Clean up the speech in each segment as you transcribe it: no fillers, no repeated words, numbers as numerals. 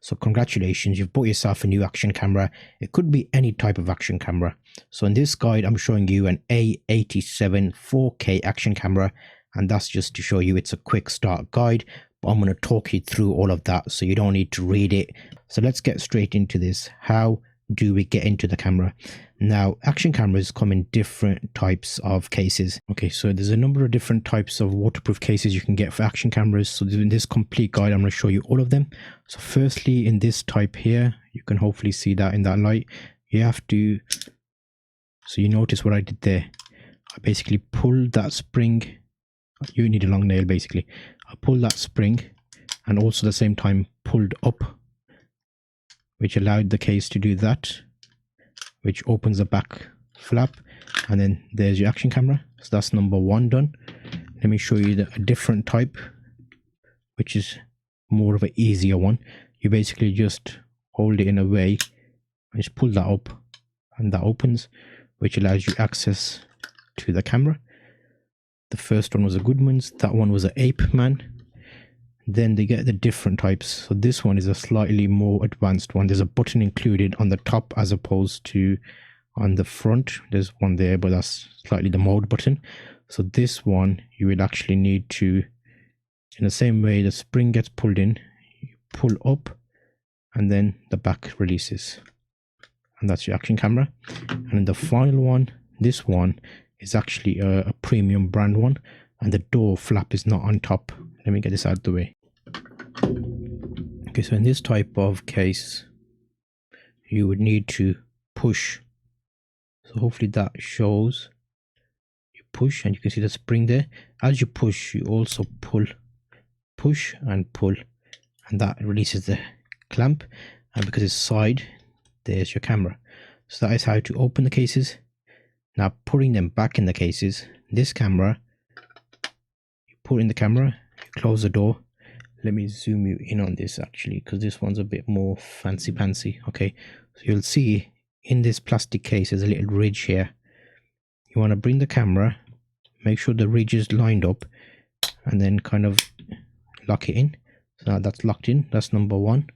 So congratulations, you've bought yourself a new action camera. It could be any type of action camera. So in this guide, I'm showing you an A87 4K action camera, and that's just to show you it's a quick start guide. But I'm going to talk you through all of that, so you don't need to read it. So let's get straight into this. How do we get into the camera? Now, action cameras come in different types of cases. Okay, so there's a number of different types of waterproof cases you can get for action cameras. So in this complete guide, I'm going to show you all of them. So firstly, in this type here, you can hopefully see that in that light, you have to, so you notice what I did there. I basically pulled that spring. You need a long nail basically. I pulled that spring and also at the same time pulled up, which allowed the case to do that, which opens the back flap, and then there's your action camera. So that's number one done. Let me show you a different type, which is more of an easier one. You basically just hold it in a way and just pull that up, and that opens, which allows you access to the camera. The first one was a Goodman's, that one was an Apeman. Then they get the different types. So this one is a slightly more advanced one. There's a button included on the top as opposed to on the front. There's one there, but that's slightly the mode button. So this one you will actually need to, in the same way the spring gets pulled in, you pull up and then the back releases, and that's your action camera. And then the final one, this one is actually a premium brand one, and the door flap is not on top. Let me get this out of the way. Okay, so in this type of case, you would need to push. So hopefully that shows. You push and you can see the spring there. As you push, you also pull, push and pull, and that releases the clamp. And because it's side, there's your camera. So that is how to open the cases. Now putting them back in the cases, this camera, you put in the camera, you close the door. Let me zoom you in on this actually, because this one's a bit more fancy pantsy. Okay, so you'll see in this plastic case there's a little ridge here. You want to bring the camera, make sure the ridge is lined up, and then kind of lock it in. So now that's locked in. That's number one.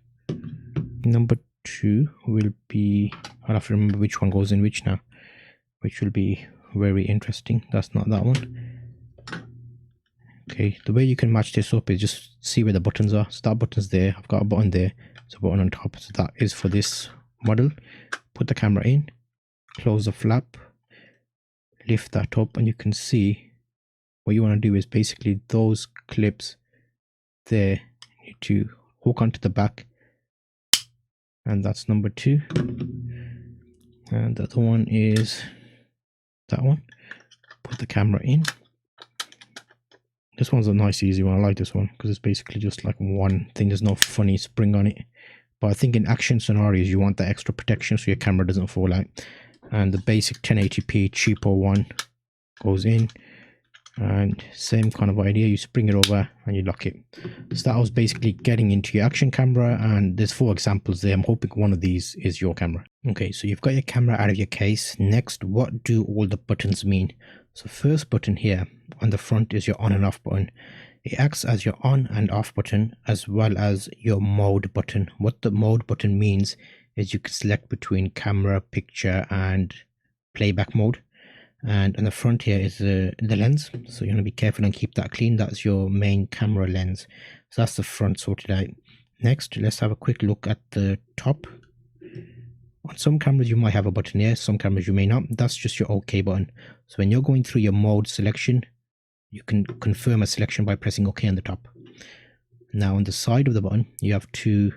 Number two will be, I'll have to remember which one goes in which now, which will be very interesting. That's not that one. Okay, the way you can match this up is just see where the buttons are. So that button's there. I've got a button there. There's a button on top. So that is for this model. Put the camera in, close the flap, lift that up, and you can see what you want to do is basically those clips there you need to hook onto the back, and that's number two. And the other one is that one. Put the camera in. This one's a nice easy one. I like this one because it's basically just like one thing. There's no funny spring on it, but I think in action scenarios you want that extra protection so your camera doesn't fall out. And the basic 1080p cheaper one goes in, and same kind of idea, you spring it over and you lock it. So that was basically getting into your action camera, and there's 4 examples there. I'm hoping one of these is your camera. Okay, so you've got your camera out of your case. Next, what do all the buttons mean? So first button here on the front is your on and off button. It acts as your on and off button as well as your mode button. What the mode button means is you can select between camera, picture and playback mode. And on the front here is the lens, so you want to be careful and keep that clean. That's your main camera lens. So that's the front sorted out. Next, let's have a quick look at the top. On some cameras you might have a button here, some cameras you may not. That's just your OK button. So when you're going through your mode selection, you can confirm a selection by pressing OK on the top. Now on the side of the button you have 2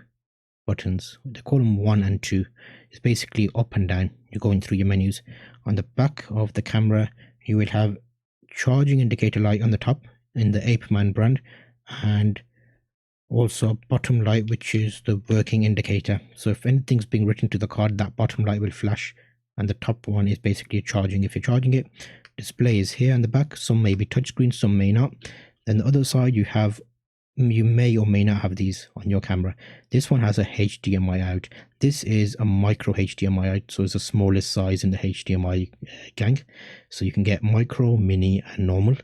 buttons. They call them 1 and 2. It's basically up and down. You're going through your menus. On the back of the camera you will have charging indicator light on the top in the Apeman brand, and also bottom light, which is the working indicator. So if anything's being written to the card, that bottom light will flash, and the top one is basically charging if you're charging it. Display is here on the back. Some may be touchscreen, some may not. Then the other side you have, you may or may not have these on your camera. This one has a HDMI out. This is a micro HDMI out, so it's the smallest size in the HDMI gang. So you can get micro, mini and normal.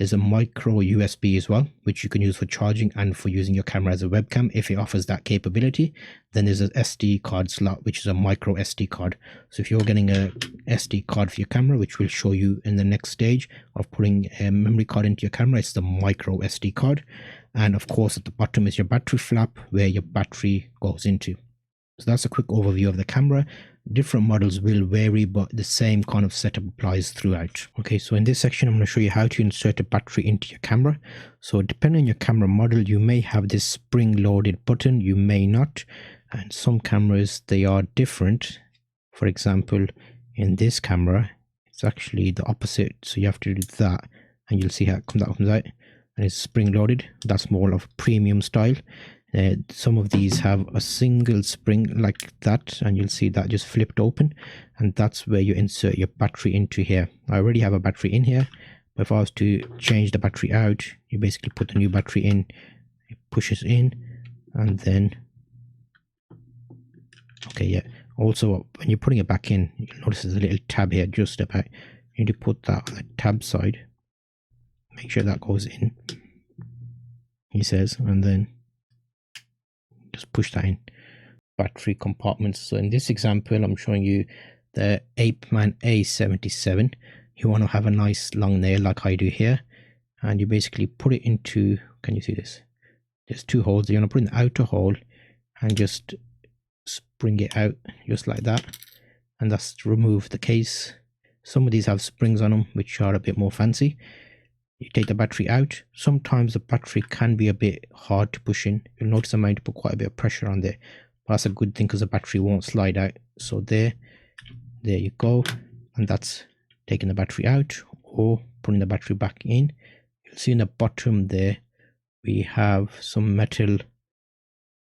There's a micro USB as well, which you can use for charging and for using your camera as a webcam if it offers that capability. Then there's an SD card slot, which is a micro SD card. So if you're getting a SD card for your camera, which we'll show you in the next stage of putting a memory card into your camera, it's the micro SD card. And of course, at the bottom is your battery flap where your battery goes into. So that's a quick overview of the camera. Different models will vary, but the same kind of setup applies throughout. Okay, so in this section, I'm going to show you how to insert a battery into your camera. So depending on your camera model, you may have this spring-loaded button, you may not. And some cameras, they are different. For example, in this camera, it's actually the opposite. So you have to do that, and you'll see how that comes out. And it's spring-loaded. That's more of a premium style. Some of these have a single spring like that, and you'll see that just flipped open, and that's where you insert your battery into here. I already have a battery in here, but if I was to change the battery out, you basically put the new battery in, it pushes in, and then okay, yeah, also when you're putting it back in, you'll notice there's a little tab here just about. You need to put that on the tab side, make sure that goes in, he says, and then just push that in. Battery compartments. So in this example, I'm showing you the Apeman A100. You want to have a nice long nail like I do here, and you basically put it into, can you see this? There's two holes. You want to put in the outer hole and just spring it out just like that, and that's to remove the case. Some of these have springs on them which are a bit more fancy. You take the battery out. Sometimes the battery can be a bit hard to push in. You'll notice I'm going to put quite a bit of pressure on there. But that's a good thing because the battery won't slide out. So there you go. And that's taking the battery out or putting the battery back in. You'll see in the bottom there, we have some metal,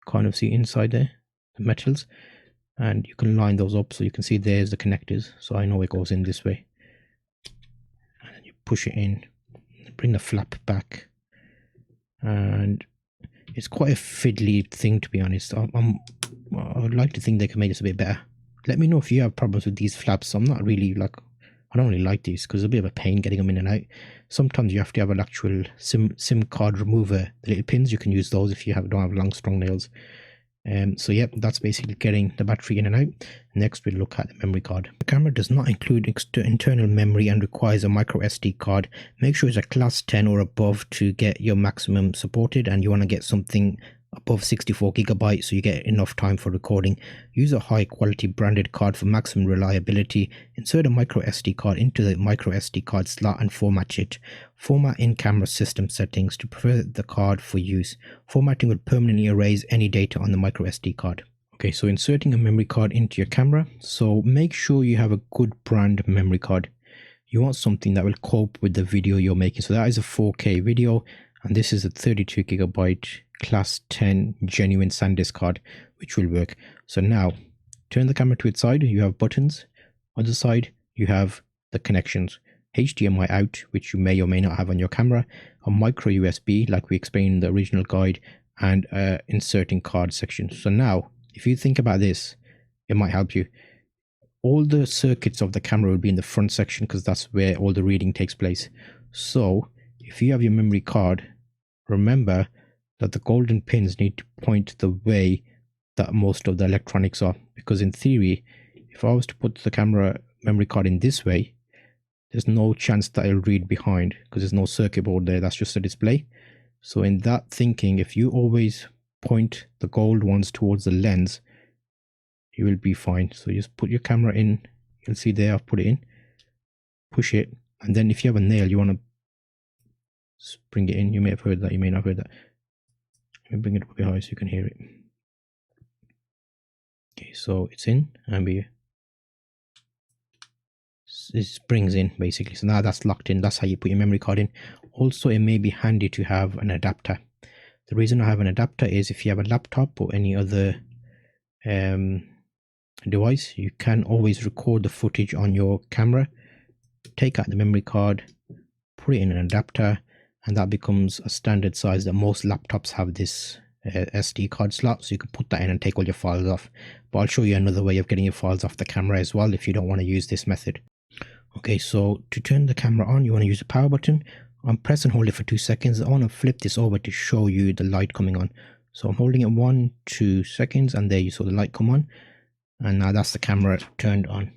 kind of see inside there, the metals. And you can line those up so you can see there's the connectors. So I know it goes in this way. And then you push it in. Bring the flap back, and it's quite a fiddly thing, to be honest. I would like to think they can make this a bit better. Let me know if you have problems with these flaps. I'm not really like, I don't really like these because it's a bit of a pain getting them in and out. Sometimes you have to have an actual SIM card remover, the little pins. You can use those if you don't have long strong nails. So yeah, that's basically getting the battery in and out. Next we'll look at the memory card. The camera does not include internal memory and requires a micro SD card. Make sure it's a class 10 or above to get your maximum supported, and you want to get something above 64 gigabytes so you get enough time for recording. Use a high quality branded card for maximum reliability. Insert a micro SD card into the micro SD card slot and format it. Format in camera system settings to prepare the card for use. Formatting will permanently erase any data on the micro SD card. Okay, so inserting a memory card into your camera. So make sure you have a good brand memory card. You want something that will cope with the video you're making. So that is a 4K video, and this is a 32 gigabyte class 10 genuine SanDisk card, which will work. So now turn the camera to its side. You have buttons. On the side you have the connections. HDMI out, which you may or may not have on your camera, a micro USB like we explained in the original guide, and inserting card section. So now if you think about this, it might help you. All the circuits of the camera will be in the front section because that's where all the reading takes place. So if you have your memory card, remember that the golden pins need to point the way that most of the electronics are, because in theory, if I was to put the camera memory card in this way, there's no chance that it'll read behind because there's no circuit board there, that's just a display. So in that thinking, if you always point the gold ones towards the lens, you will be fine. So you just put your camera in, you'll see there I've put it in, push it, and then if you have a nail you want to bring it in. You may have heard that, you may not have heard that. Let me bring it up a bit high so you can hear it. Okay, so it's in, and it springs in basically. So now that's locked in. That's how you put your memory card in. Also, it may be handy to have an adapter. The reason I have an adapter is if you have a laptop or any other device, you can always record the footage on your camera, take out the memory card, put it in an adapter, and that becomes a standard size that most laptops have this SD card slot, so you can put that in and take all your files off. But I'll show you another way of getting your files off the camera as well if you don't want to use this method. Okay, so to turn the camera on, you want to use the power button. I'm press and hold it for 2 seconds. I want to flip this over to show you the light coming on. So I'm holding it 1-2 seconds, and there you saw the light come on, and now that's the camera turned on.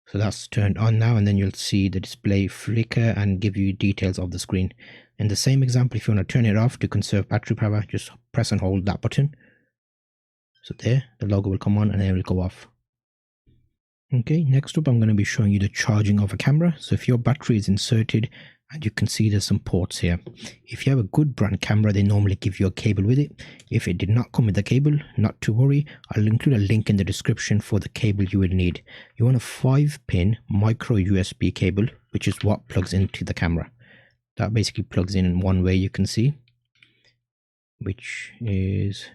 So that's turned on now, and then you'll see the display flicker and give you details of the screen. In the same example, if you want to turn it off to conserve battery power, just press and hold that button. So there, the logo will come on and then it will go off. Okay, next up I'm going to be showing you the charging of a camera. So if your battery is inserted, and you can see there's some ports here. If you have a good brand camera, they normally give you a cable with it. If it did not come with the cable, not to worry, I'll include a link in the description for the cable you will need. You want a 5-pin micro USB cable, which is what plugs into the camera. That basically plugs in one way, you can see, which is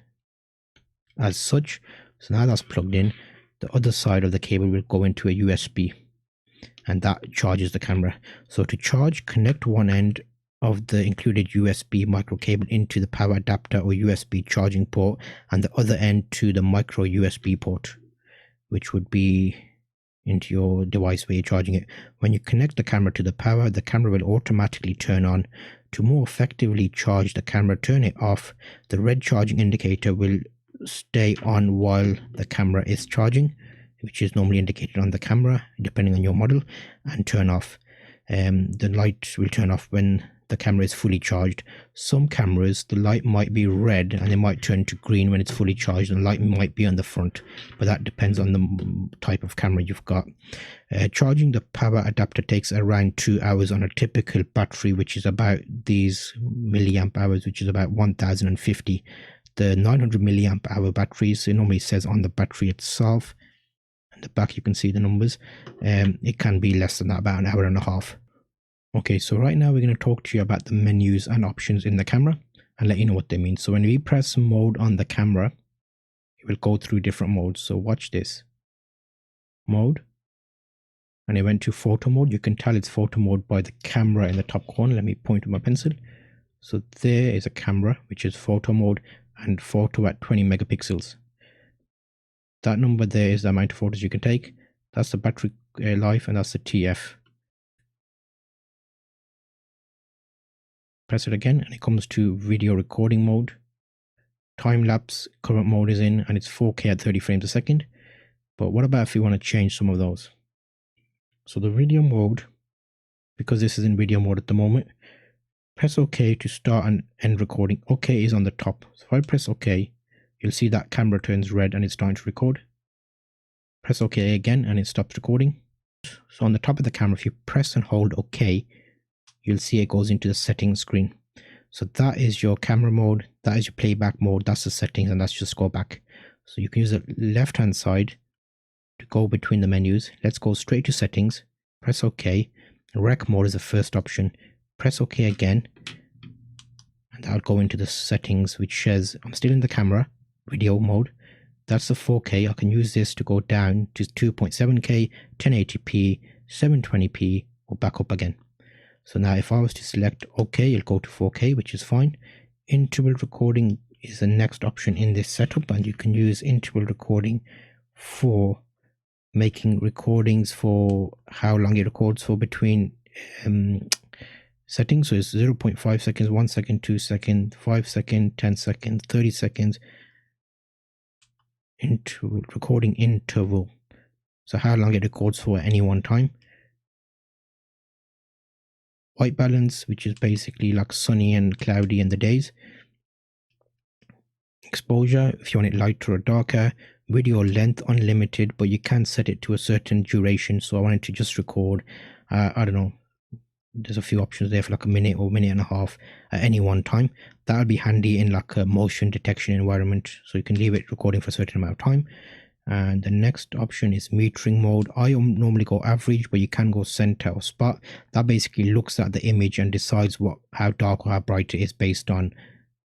as such. So now that's plugged in, the other side of the cable will go into a USB, and that charges the camera. So to charge, connect one end of the included USB micro cable into the power adapter or USB charging port, and the other end to the micro USB port, which would be into your device where you're charging it. When you connect the camera to the power, the camera will automatically turn on. To more effectively charge the camera, turn it off. The red charging indicator will stay on while the camera is charging, which is normally indicated on the camera depending on your model, and turn off. The light will turn off when the camera is fully charged. Some cameras, the light might be red and it might turn to green when it's fully charged, and the light might be on the front, but that depends on the type of camera you've got. Charging the power adapter takes around 2 hours on a typical battery, which is about these milliamp hours, which is about 1050. The 900 milliamp hour batteries, it normally says on the battery itself, the back you can see the numbers. It can be less than that, about an hour and a half. Okay, so right now we're going to talk to you about the menus and options in the camera and let you know what they mean. So when we press mode on the camera, it will go through different modes. So watch this. Mode, and it went to photo mode. You can tell it's photo mode by the camera in the top corner. Let me point with my pencil. So there is a camera which is photo mode, and photo at 20 megapixels. That number there is the amount of photos you can take. That's the battery life, and that's the TF. Press it again and it comes to video recording mode. Time lapse current mode is in, and it's 4K at 30 frames a second. But what about if we want to change some of those? So the video mode, because this is in video mode at the moment, press OK to start and end recording. OK is on the top. So if I press OK, you'll see that camera turns red and it's starting to record. Press OK again and it stops recording. So on the top of the camera, if you press and hold OK, you'll see it goes into the settings screen. So that is your camera mode, that is your playback mode, that's the settings, and that's just go back. So you can use the left hand side to go between the menus. Let's go straight to settings, press OK. Rec mode is the first option. Press OK again, and that'll go into the settings, which says I'm still in the camera video mode. That's the 4K. I can use this to go down to 2.7K, 1080p, 720p, or back up again. So now if I was to select OK, it'll go to 4K, which is fine. Interval recording is the next option in this setup, and you can use interval recording for making recordings for how long it records for between settings. So it's 0.5 seconds, 1 second, 2 seconds, 5 seconds, 10 seconds, 30 seconds. Into recording interval, so how long it records for at any one time. White balance, which is basically like sunny and cloudy in the days. Exposure, if you want it lighter or darker. Video length unlimited, but you can set it to a certain duration. So I wanted to just record, I don't know, there's a few options there for like a minute or minute and a half at any one time. That'll be handy in like a motion detection environment, so you can leave it recording for a certain amount of time. And the next option is metering mode. I normally go average, but you can go center or spot. That basically looks at the image and decides how dark or how bright it is based on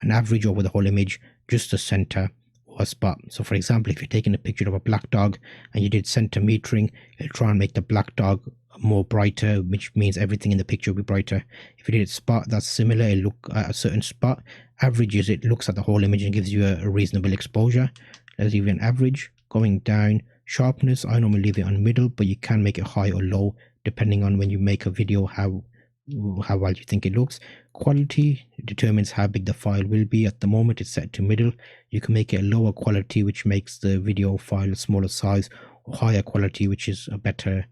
an average over the whole image, just a center or a spot. So for example, if you're taking a picture of a black dog and you did center metering, it'll try and make the black dog more brighter, which means everything in the picture will be brighter. If you did spot, that's similar. It'll look at a certain spot. Averages, it looks at the whole image and gives you a reasonable exposure. Let's leave it an average. Going down, sharpness, I normally leave it on middle, but you can make it high or low depending on when you make a video how well you think it looks. Quality determines how big the file will be. At the moment it's set to middle. You can make it a lower quality, which makes the video file a smaller size, or higher quality, which is a better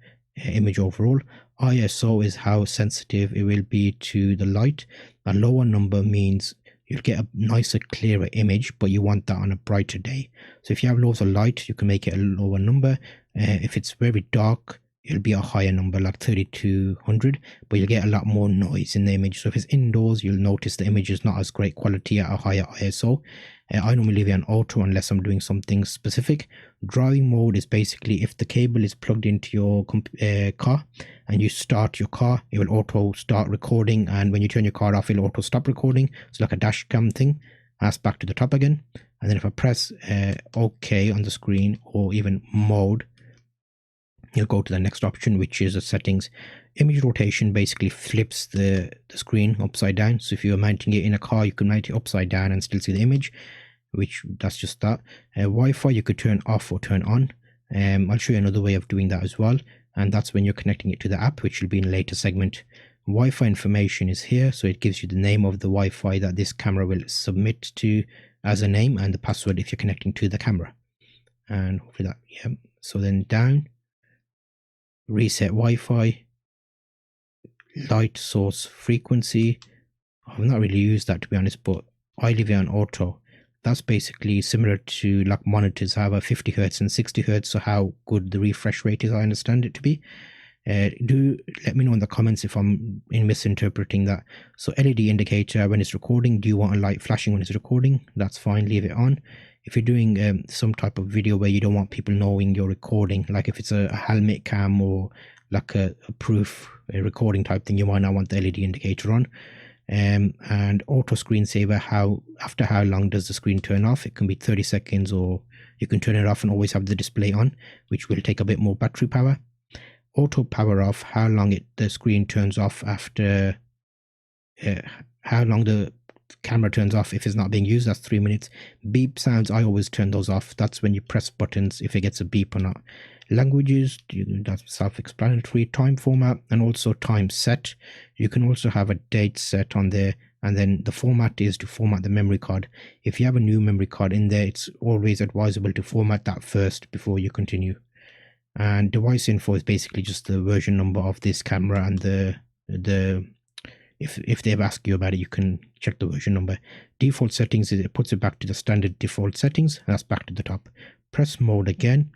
image overall. ISO is how sensitive it will be to the light. A lower number means you'll get a nicer, clearer image, but you want that on a brighter day. So if you have loads of light, you can make it a lower number. If it's very dark, it'll be a higher number, like 3200, but you'll get a lot more noise in the image. So if it's indoors, you'll notice the image is not as great quality at a higher ISO. I normally leave it on auto unless I'm doing something specific. Driving mode is basically if the cable is plugged into your car and you start your car, it will auto start recording, and when you turn your car off, it'll auto stop recording. It's like a dash cam thing. That's back to the top again. And then if I press OK on the screen, or even mode, you'll go to the next option, which is the settings. Image rotation basically flips the screen upside down. So if you're mounting it in a car, you can mount it upside down and still see the image, which that's just that. Wi-Fi you could turn off or turn on. I'll show you another way of doing that as well, and that's when you're connecting it to the app, which will be in a later segment. Wi-Fi information is here, so it gives you the name of the Wi-Fi that this camera will submit to as a name, and the password if you're connecting to the camera. And hopefully that, yeah. So then down, reset Wi-Fi, light source frequency. I've not really used that, to be honest, but I leave it on auto. That's basically similar to like monitors have a 50 Hertz and 60 Hertz, so how good the refresh rate is, I understand it to be. Do let me know in the comments if I'm misinterpreting that. So LED indicator when it's recording, do you want a light flashing when it's recording? That's fine, leave it on. If you're doing some type of video where you don't want people knowing you're recording, like if it's a helmet cam or like a proof recording type thing, you might not want the LED indicator on. And auto screensaver, after how long does the screen turn off? It can be 30 seconds, or you can turn it off and always have the display on, which will take a bit more battery power. Auto power off, how long the screen turns off after how long the camera turns off if it's not being used. That's 3 minutes. Beep sounds, I always turn those off. That's when you press buttons if it gets a beep or not. Languages, that's self-explanatory. Time format, and also time set. You can also have a date set on there, and then the format is to format the memory card. If you have a new memory card in there, it's always advisable to format that first before you continue. And device info is basically just the version number of this camera, and the if they've asked you about it, you can check the version number. Default settings is it puts it back to the standard default settings. That's back to the top. Press mode again,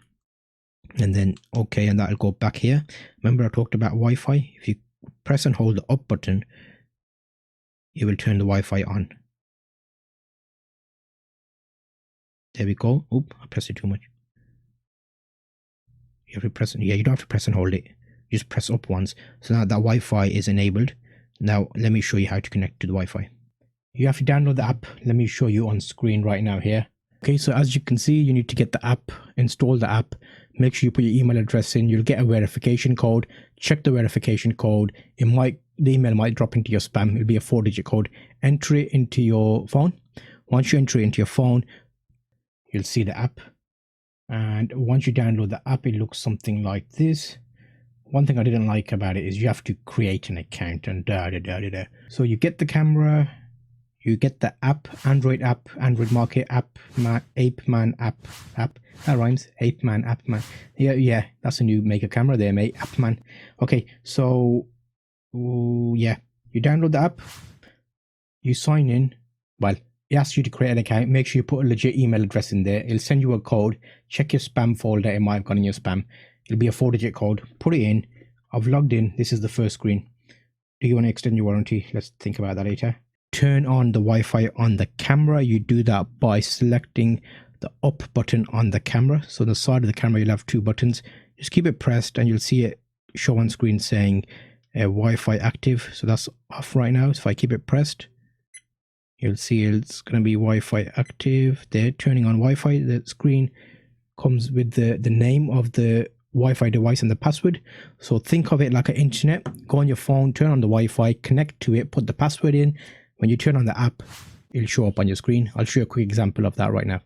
and then OK, and that'll go back here. Remember I talked about Wi-Fi? If you press and hold the up button, it will turn the Wi-Fi on. There we go. Oop, I pressed it too much. You have to press, yeah, you don't have to press and hold it. Just press up once. So now that Wi-Fi is enabled. Now let me show you how to connect to the Wi-Fi. You have to download the app. Let me show you on screen right now here. Okay, so as you can see, you need to get the app, install the app, make sure you put your email address in. You'll get a verification code. Check the verification code. The email might drop into your spam. It'll be a 4-digit code. Enter it into your phone. Once you enter it into your phone, you'll see the app. And once you download the app, it looks something like this. One thing I didn't like about it is you have to create an account and So you get the camera, you get the app, Android market app, Apeman app. That rhymes. Apeman. Yeah, that's a new maker camera there, mate. Apeman. Okay, so yeah, you download the app, you sign in. Well, it asks you to create an account. Make sure you put a legit email address in there. It'll send you a code. Check your spam folder. It might have gone in your spam. It'll be a 4-digit code. Put it in. I've logged in. This is the first screen. Do you want to extend your warranty? Let's think about that later. Turn on the Wi-Fi on the camera. You do that by selecting the up button on the camera. So on the side of the camera, you'll have 2 buttons. Just keep it pressed and you'll see it show on screen saying Wi-Fi active. So that's off right now. So if I keep it pressed, you'll see it's going to be Wi-Fi active. There, turning on Wi-Fi. The screen comes with the name of the Wi-Fi device and the password. So think of it like an internet. Go on your phone, turn on the Wi-Fi, connect to it, put the password in. When you turn on the app, it'll show up on your screen. I'll show you a quick example of that right now.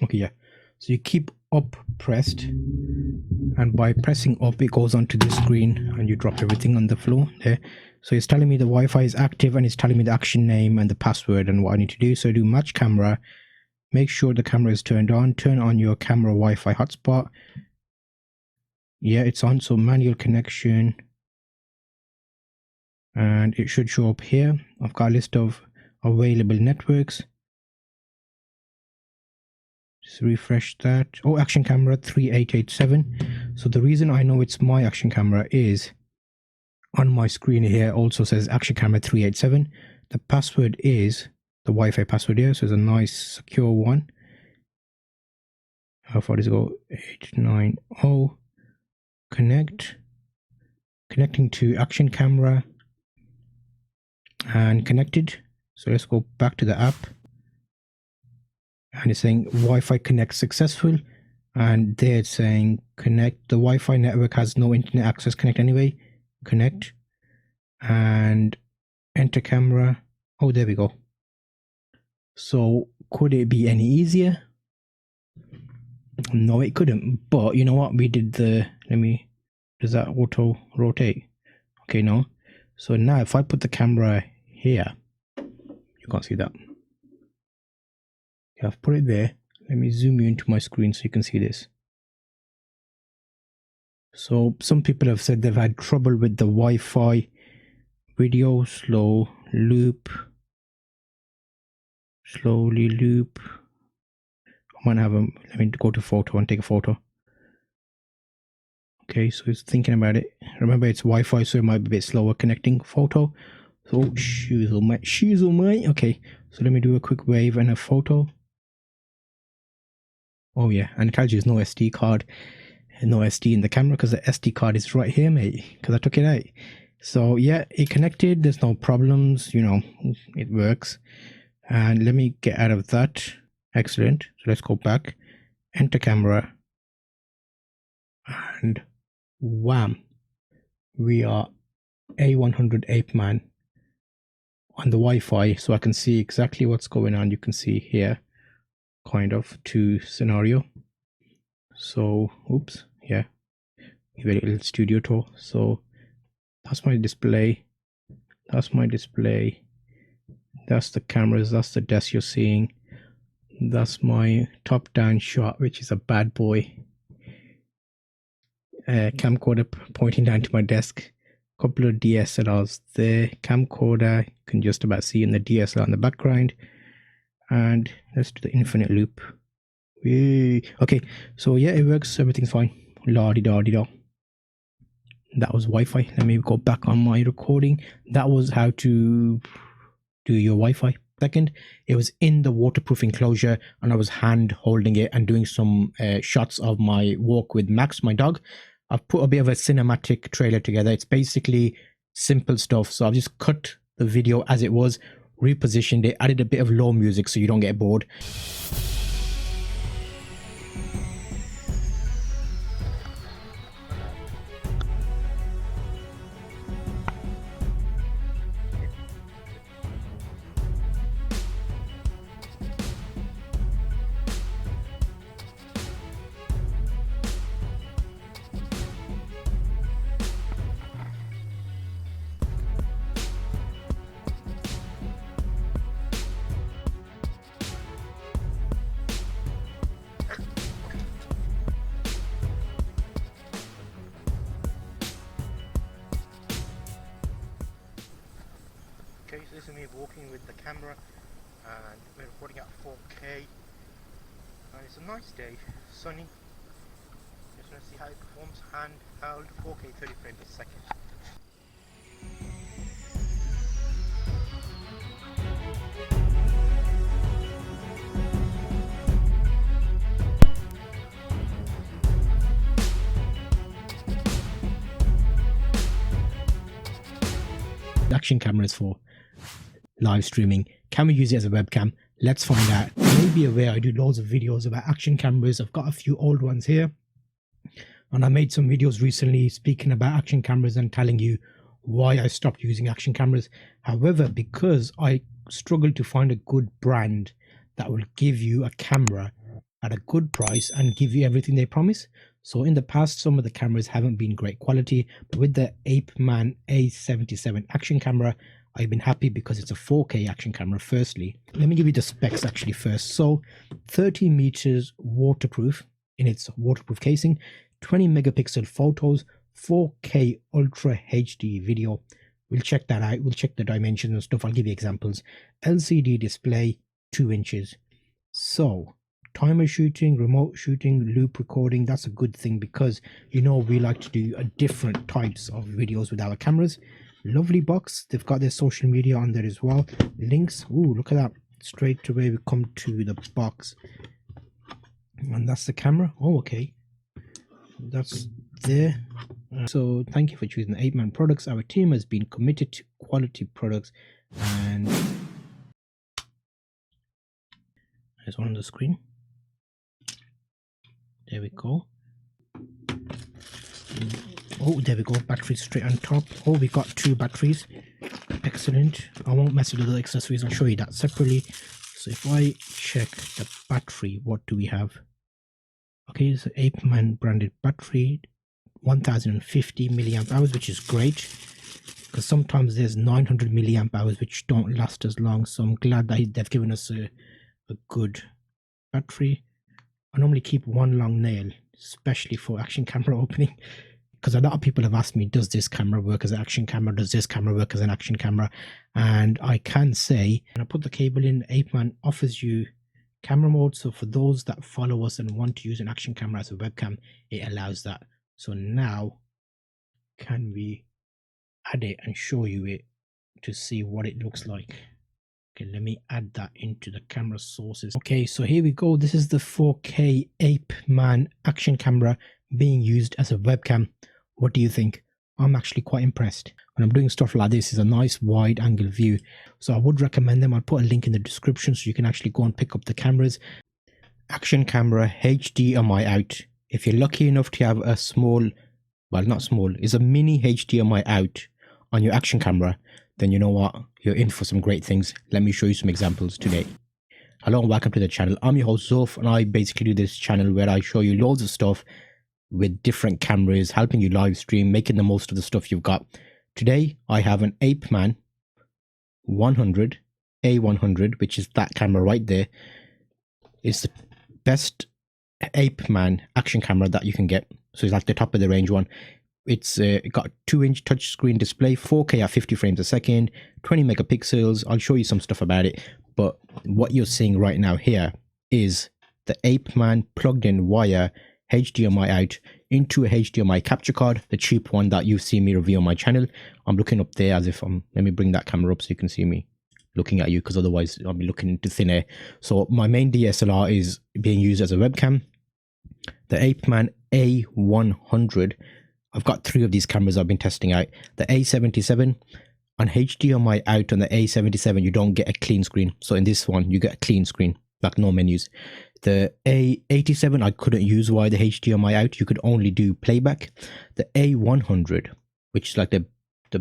Okay, yeah. So you keep up pressed and by pressing up it goes onto the screen and you drop everything on the floor there. So it's telling me the Wi-Fi is active and it's telling me the action name and the password and what I need to do. So do match camera, make sure the camera is turned on, turn on your camera Wi-Fi hotspot. Yeah, it's on. So manual connection, and it should show up here. I've got a list of available networks. Just refresh that. Oh, action camera 3887. So the reason I know it's my action camera is on my screen here also says action camera 387. The password is the Wi-Fi password here, so it's a nice secure one. How far does it go? 890. Connecting to action camera and connected. So let's go back to the app, and it's saying Wi-Fi connect successful, and there it's saying connect. The Wi-Fi network has no internet access. Connect anyway. Connect and enter camera. Oh, there we go. So could it be any easier? No, it couldn't. But you know what? We did the, does that auto rotate? Okay, no. So now if I put the camera here, you can't see that. Yeah, I've put it there. Let me zoom you into my screen so you can see this. So some people have said they've had trouble with the Wi-Fi video, slow loop, slowly loop. I might have let me go to photo and take a photo. Okay, so it's thinking about it. Remember, it's Wi-Fi, so it might be a bit slower connecting photo. So shoes on my. Okay, so let me do a quick wave and a photo. Oh yeah, and it tells you there's no SD card, no SD in the camera because the SD card is right here, mate, because I took it out. So yeah, it connected. There's no problems. You know, it works. And let me get out of that. Excellent. So let's go back, enter camera, and wham, we are A100 Apeman on the Wi-Fi, so I can see exactly what's going on. You can see here kind of two scenario. So oops, yeah, give it a little studio tour. So that's my display, that's the cameras, that's the desk you're seeing, that's my top down shot, which is a bad boy. Camcorder pointing down to my desk, couple of DSLRs there, camcorder, you can just about see in the DSLR in the background, and let's do the infinite loop. Yay. Okay, so yeah, it works, everything's fine. La-di-da-di-da. That was Wi-Fi. Let me go back on my recording. That was how to do your Wi-Fi. Second, it was in the waterproof enclosure and I was hand holding it and doing some shots of my walk with Max, my dog. I've put a bit of a cinematic trailer together. It's basically simple stuff. So I've just cut the video as it was, repositioned it, added a bit of low music so you don't get bored. Okay, so this is me walking with the camera and we're recording at 4K and it's a nice day, sunny. Just want to see how it performs handheld 4K 30 frames per second. Action cameras for live streaming. Can we use it as a webcam? Let's find out. You may be aware I do loads of videos about action cameras. I've got a few old ones here and I made some videos recently speaking about action cameras and telling you why I stopped using action cameras. However, because I struggled to find a good brand that will give you a camera at a good price and give you everything they promise, So in the past, some of the cameras haven't been great quality, but with the Apeman A77 action camera, I've been happy because it's a 4K action camera. Firstly, let me give you the specs actually first. So 30 meters waterproof in its waterproof casing, 20 megapixel photos, 4K Ultra HD video. We'll check that out. We'll check the dimensions and stuff. I'll give you examples. LCD display, 2 inches. So timer shooting, remote shooting, loop recording, that's a good thing because you know we like to do different types of videos with our cameras. Lovely box. They've got their social media on there as well. Links. Ooh, look at that. Straight away we come to the box. And that's the camera. Oh, okay. That's there. So thank you for choosing the Apeman products. Our team has been committed to quality products, and there's one on the screen. There we go. Oh, there we go. Batteries straight on top. Oh, we got 2 batteries. Excellent. I won't mess with the accessories. I'll show you that separately. So if I check the battery, what do we have? Okay, it's an Apeman branded battery, 1050 milliamp hours, which is great because sometimes there's 900 milliamp hours which don't last as long. So I'm glad that they've given us a good battery. I normally keep one long nail, especially for action camera opening, because a lot of people have asked me, does this camera work as an action camera? Does this camera work as an action camera? And I can say, when I put the cable in, Apeman offers you camera mode. So for those that follow us and want to use an action camera as a webcam, it allows that. So now, can we add it and show you it to see what it looks like? Okay, let me add that into the camera sources. Okay, so here we go. This is the 4K Apeman action camera being used as a webcam. What do you think? I'm actually quite impressed. When I'm doing stuff like this, it's a nice wide angle view. So I would recommend them. I'll put a link in the description so you can actually go and pick up the cameras. Action camera HDMI out. If you're lucky enough to have a small, well, not small, it's a mini HDMI out on your action camera, then you know what, you're in for some great things. Let me show you some examples today. Hello and welcome to the channel. I'm your host Zulf, and I basically do this channel where I show you loads of stuff with different cameras, helping you live stream, making the most of the stuff you've got. Today I have an Apeman A100, which is that camera right there. It's the best Apeman action camera that you can get. So it's like the top of the range one. It's got a 2-inch touchscreen display, 4K at 50 frames a second, 20 megapixels. I'll show you some stuff about it. But what you're seeing right now here is the Apeman plugged in wire HDMI out into a HDMI capture card, the cheap one that you've seen me review on my channel. I'm looking up there as if let me bring that camera up so you can see me looking at you, because otherwise I'll be looking into thin air. So my main DSLR is being used as a webcam. The Apeman A100. I've got 3 of these cameras I've been testing out. The A77, on HDMI out on the A77, you don't get a clean screen. So in this one, you get a clean screen, like no menus. The A87, I couldn't use via the HDMI out. You could only do playback. The A100, which is like the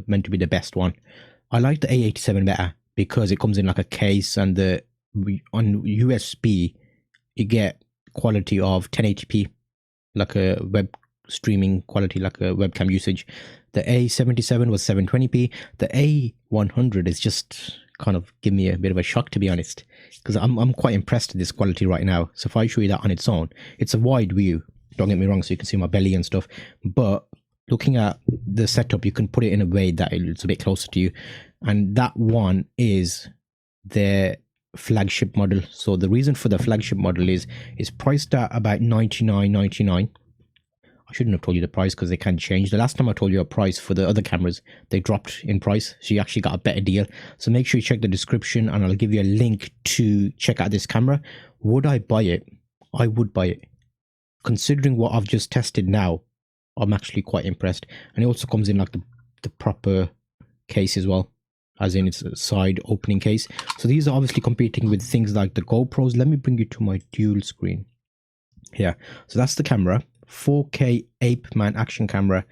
meant to be the best one. I like the A87 better because it comes in like a case, and on USB, you get quality of 1080p, like a web streaming quality, like a webcam usage. The A77 was 720p. The A100 is just kind of give me a bit of a shock, to be honest, because I'm quite impressed with this quality right now. So if I show you that on its own, it's a wide view, don't get me wrong, so you can see my belly and stuff, but looking at the setup, you can put it in a way that it's a bit closer to you. And that one is their flagship model. So the reason for the flagship model is it's priced at about $99.99. I shouldn't have told you the price because they can change. The last time I told you a price for the other cameras, they dropped in price, so you actually got a better deal. So make sure you check the description, and I'll give you a link to check out this camera. Would I buy it? I would buy it. Considering what I've just tested now, I'm actually quite impressed. And it also comes in like the proper case as well, as in it's a side opening case. So these are obviously competing with things like the GoPros. Let me bring you to my dual screen here. So that's the camera. 4K Apeman action camera.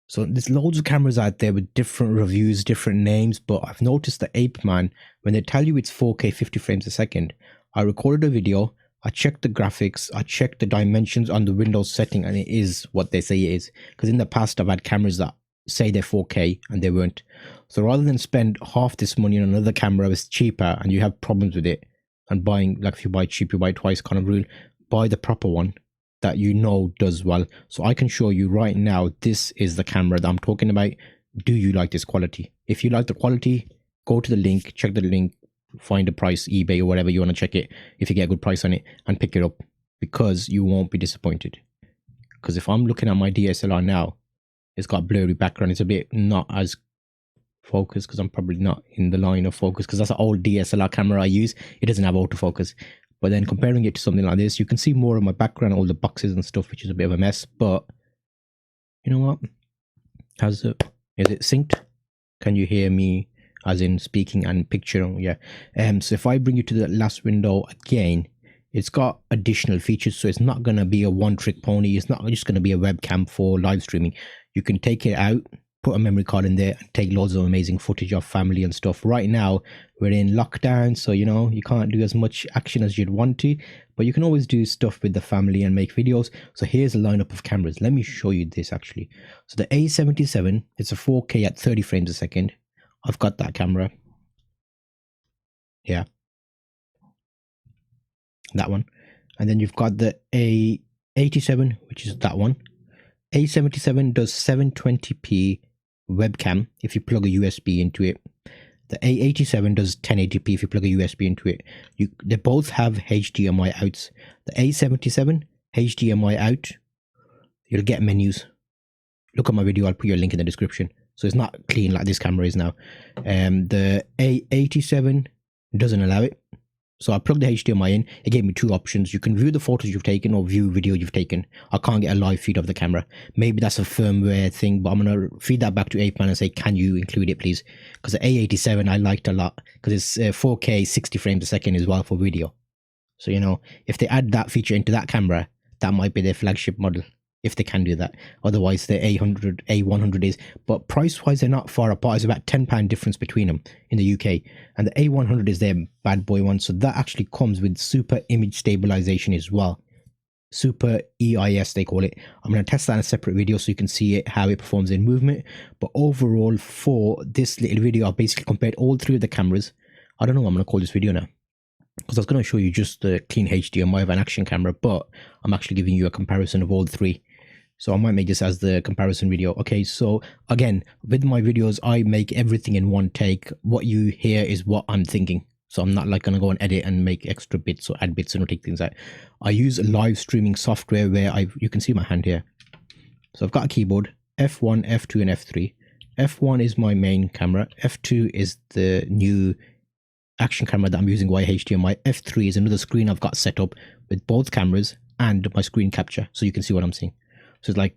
So there's loads of cameras out there with different reviews, different names, but I've noticed that Apeman, when they tell you it's 4K 50 frames a second, I recorded a video, I checked the graphics, I checked the dimensions on the Windows setting, and it is what they say it is. Because in the past, I've had cameras that say they're 4K and they weren't. So rather than spend half this money on another camera that's cheaper and you have problems with it, and buying, like if you buy cheap, you buy twice kind of rule, buy the proper one that you know does well. So I can show you right now, this is the camera that I'm talking about. Do you like this quality? If you like the quality, go to the link, check the link, find a price, eBay or whatever you want to check it, if you get a good price on it, and pick it up, because you won't be disappointed. Because if I'm looking at my DSLR now, it's got blurry background, it's a bit not as focused because I'm probably not in the line of focus, because that's an old DSLR camera I use. It doesn't have autofocus. But then comparing it to something like this, you can see more of my background, all the boxes and stuff, which is a bit of a mess. But you know what? Is it synced? Can you hear me as in speaking and picture? Yeah. So if I bring you to the last window again, it's got additional features. So it's not going to be a one-trick pony. It's not just going to be a webcam for live streaming. You can take it out, put a memory card in there, and take loads of amazing footage of family and stuff. Right now, we're in lockdown, so you know, you can't do as much action as you'd want to, but you can always do stuff with the family and make videos. So here's a lineup of cameras. Let me show you this actually. So the A77, it's a 4K at 30 frames a second. I've got that camera. Yeah. That one. And then you've got the A87, which is that one. A77 does 720p webcam if you plug a USB into it. The A87 does 1080p if you plug a USB into it. They both have HDMI outs. The A77 HDMI out, you'll get menus. Look at my video, I'll put your link in the description. So it's not clean like this camera is now. The A87 doesn't allow it. So I plugged the HDMI in. It gave me two options. You can view the photos you've taken or view video you've taken. I can't get a live feed of the camera. Maybe that's a firmware thing, but I'm going to feed that back to Apeman and say, can you include it, please? Because the A87 I liked a lot because it's 4K 60 frames a second as well for video. So, you know, if they add that feature into that camera, that might be their flagship model, if they can do that. Otherwise, the A100 is. But price-wise, they're not far apart. It's about £10 difference between them in the UK. And the A100 is their bad boy one. So that actually comes with super image stabilization as well. Super EIS, they call it. I'm going to test that in a separate video so you can see it, how it performs in movement. But overall, for this little video, I've basically compared all three of the cameras. I don't know what I'm going to call this video now, because I was going to show you just the clean HDMI of an Action camera, but I'm actually giving you a comparison of all three. So I might make this as the comparison video. Okay, so again, with my videos, I make everything in one take. What you hear is what I'm thinking. So I'm not like going to go and edit and make extra bits or add bits and take things out. I use live streaming software where you can see my hand here. So I've got a keyboard, F1, F2, and F3. F1 is my main camera. F2 is the new Action camera that I'm using via HDMI. F3 is another screen I've got set up with both cameras and my screen capture, so you can see what I'm seeing. So it's like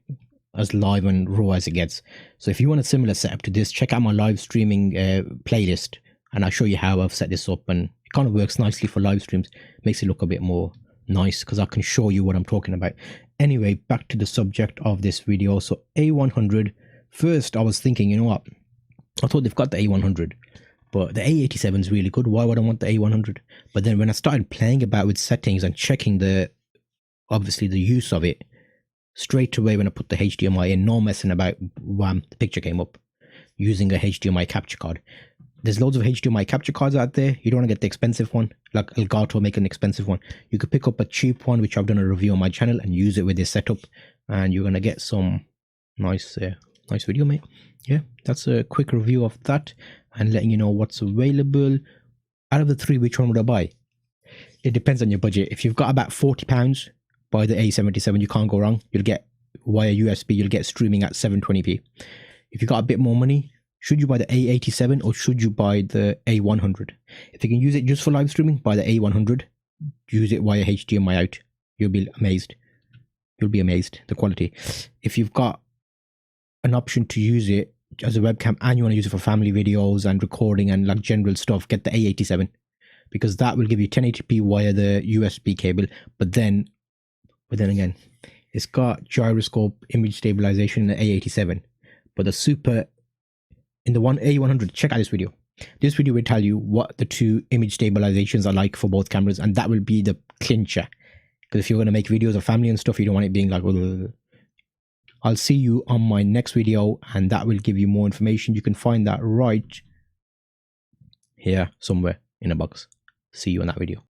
as live and raw as it gets. So if you want a similar setup to this, check out my live streaming playlist, and I'll show you how I've set this up. And it kind of works nicely for live streams, makes it look a bit more nice because I can show you what I'm talking about. Anyway, back to the subject of this video. So A100, first I was thinking, you know what, I thought they've got the A100, but the A87 is really good. Why would I want the A100? But then when I started playing about with settings and checking obviously the use of it, straight away when I put the HDMI in, no messing about, wham, the picture came up using a HDMI capture card. There's loads of HDMI capture cards out there. You don't want to get the expensive one, like Elgato make an expensive one. You could pick up a cheap one, which I've done a review on my channel, and use it with this setup, and you're going to get some nice video, mate. Yeah, that's a quick review of that and letting you know what's available. Out of the three, which one would I buy? It depends on your budget. If you've got about £40, buy the A77, you can't go wrong. You'll get via USB, you'll get streaming at 720p. If you got a bit more money, should you buy the A87 or should you buy the A100? If you can use it just for live streaming, buy the A100. Use it via HDMI out. You'll be amazed. You'll be amazed, the quality. If you've got an option to use it as a webcam and you want to use it for family videos and recording and like general stuff, get the A87, because that will give you 1080p via the USB cable. But then again, it's got gyroscope image stabilization in the A87, but the super in the A100. Check out this video. This video will tell you what the two image stabilizations are like for both cameras, and that will be the clincher. Because if you're going to make videos of family and stuff, you don't want it being like, ugh. I'll see you on my next video, and that will give you more information. You can find that right here somewhere in a box. See you in that video.